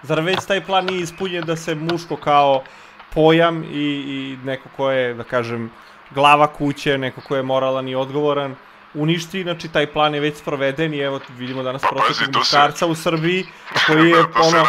Zar već taj plan nije ispunjen da se muško kao pojam i neko ko je, da kažem, glava kuće, neko ko je moralan i odgovoran, uništi, znači taj plan je već sproveden i evo vidimo danas prosječnog muškarca u Srbiji koji je ono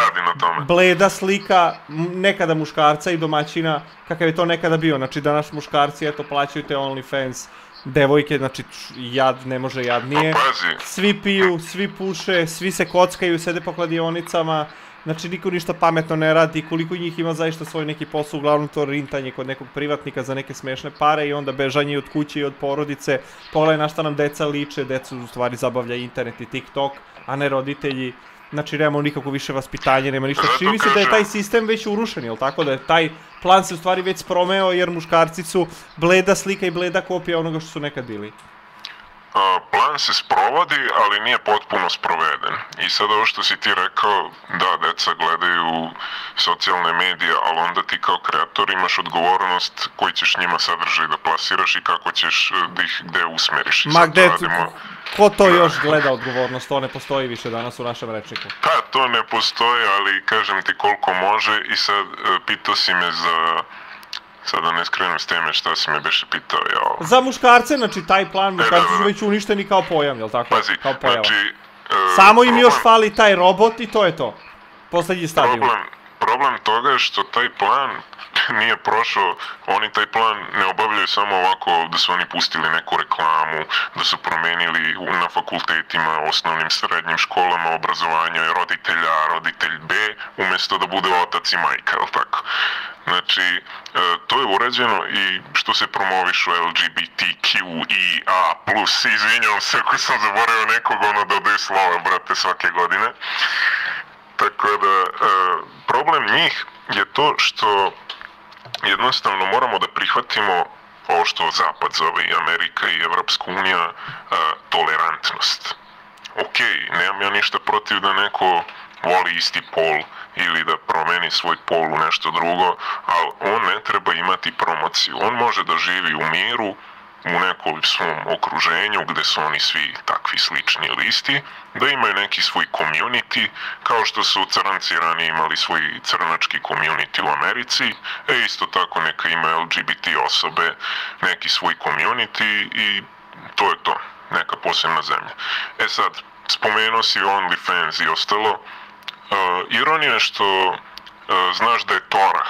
bleda slika nekada muškarca i domaćina kakav je to nekada bio, znači danas muškarci eto plaćaju te OnlyFans devojke, znači jad ne može jadnije, svi piju, svi puše, svi se kockaju, sede po kladionicama, znači niko ništa pametno ne radi, koliko njih ima zaista svoj neki posao, uglavnom to rintanje kod nekog privatnika za neke smešne pare i onda bežanje od kuće i od porodice, pogledaj na šta nam deca liče, decu u stvari zabavlja internet i TikTok, a ne roditelji, znači nemamo nikako više vaspitanje, nema ništa, čini se da je taj sistem već urušen, jel tako, da je taj plan se u stvari već spromeo jer muškarci su bleda slika i bleda kopija onoga što su nekad bili. Plan se sprovodi, ali nije potpuno sproveden. I sad ovo što si ti rekao, da, deca gledaju socijalne medije, ali onda ti kao kreator imaš odgovornost koji ćeš njima sadržaj da plasiraš i kako ćeš da ih gde usmeriš. Ma gde, ko to još gleda odgovornost? To ne postoji više danas u našem rečniku. Pa, to ne postoji, ali kažem ti koliko može i sad pitao si me za... Sad da ne skrenem s teme šta si me beše pitao, jao. Za muškarce, znači taj plan, muškarci su već uništeni kao pojam, jel tako? Pazi, kao pojava. Znači... Samo im još fali taj robot i to je to. Poslednji stadijum. Problem toga je što taj plan nije prošao, oni taj plan ne obavljaju samo ovako da su oni pustili neku reklamu, da su promenili na fakultetima, osnovnim, srednjim školama obrazovanja roditelja A, roditelj B, umjesto da bude otac i majka, jel tako? Znači, to je urađeno i što se promovišu LGBTQIA+, izvinjavam se ako sam zaboravio nekog, ono dodaju slova, brate, svake godine. Tako da, problem njih je to što jednostavno moramo da prihvatimo ovo što Zapad zove i Amerika i Evropska unija, tolerantnost. Okej, nemam ja ništa protiv da neko voli isti pol ili da promeni svoj pol u nešto drugo, ali on ne treba imati promociju. On može da živi u miru, u nekom svom okruženju gde su oni svi takvi slični listi, da imaju neki svoj community, kao što su crnci ranije imali svoj crnački community u Americi, isto tako neka ima LGBT osobe, neki svoj community i to je to, neka posebna zemlja. Sad, spomenuo si OnlyFans i ostalo, ironija je što znaš da je Torah,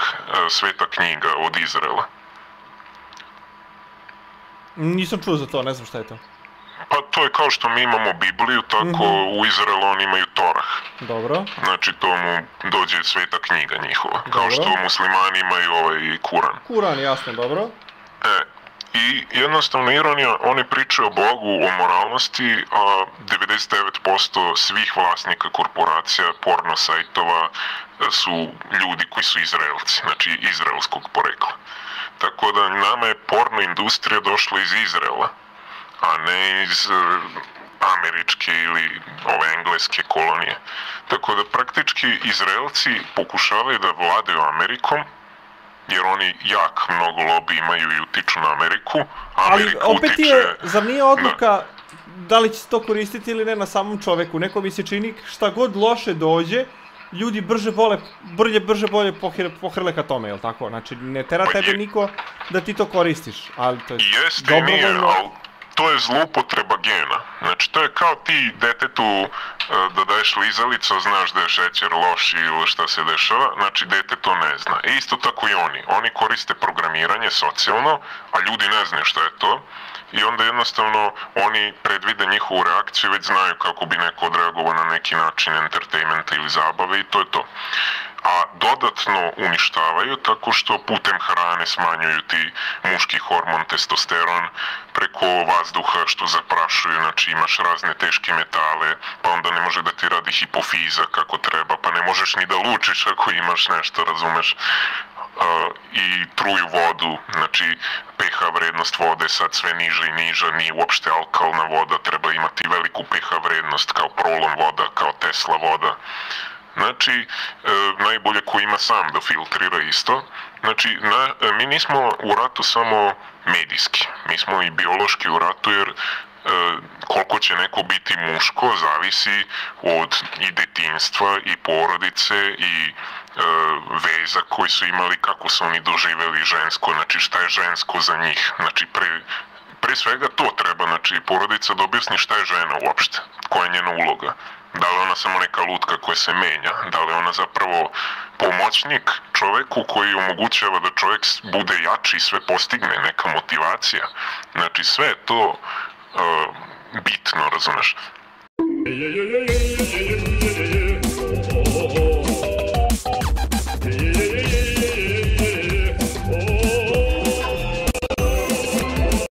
sveta knjiga od Izraela. Nisam čuo za to, ne znam šta je to. Pa to je kao što mi imamo Bibliju, tako u Izraelu oni imaju Torah. Dobro. Znači to mu dođe sveta knjiga njihova. Kao što muslimani imaju ovaj Kuran. Kuran, jasno, dobro. I jednostavno ironija, oni pričaju o Bogu, o moralnosti, a 99% svih vlasnika korporacija, porno sajtova su ljudi koji su Izraelci, znači izraelskog porekla. Tako da nama je porno industrija došla iz Izraela, a ne iz američke ili ove engleske kolonije. Tako da praktički Izraelci pokušavaju da vladaju Amerikom, jer oni jak mnogo lobi imaju i utiču na Ameriku. Ali opet je, zar nije odluka da li će se to koristiti ili ne na samom čoveku? Neko mi se čini šta god loše dođe, ljudi brže bolje pohrle ka tome, jel tako? Znači, ne tera tebe niko da ti to koristiš, ali to je jeste i nije, ali to je zloupotreba gena. Znači, to je kao ti detetu da daješ lizalicu, znaš da je šećer loš ili šta se dešava, znači dete to ne zna. Isto tako i oni. Oni koriste programiranje socijalno, a ljudi ne znaju šta je to. I onda jednostavno oni predvide njihovu reakciju, već znaju kako bi neko odreagovao na neki način entertainmenta ili zabave i to je to. A dodatno uništavaju tako što putem hrane smanjuju ti muški hormon testosteron preko vazduha što zaprašuju, znači imaš razne teške metale, pa onda ne može da ti radi hipofiza kako treba, pa ne možeš ni da lučiš ako imaš nešto, razumeš? I truju vodu, znači pH vrednost vode sad sve niža i niža, nije uopšte alkalna voda, treba imati veliku pH vrednost kao prolom voda, kao Tesla voda. Znači, najbolje ko ima sam da filtrira isto. Znači, mi nismo u ratu samo medijski, mi smo i biološki u ratu jer koliko će neko biti muško zavisi od i detinjstva i porodice i veza koji su imali, kako su oni doživeli žensko, znači šta je žensko za njih, znači pre svega to treba, znači porodica da objasni šta je žena uopšte, koja je njena uloga. Da li ona samo neka lutka koja se menja, da li ona zapravo pomoćnik čoveku koji omogućava da čovek bude jači i sve postigne, neka motivacija. Znači sve je to bitno, razumeš?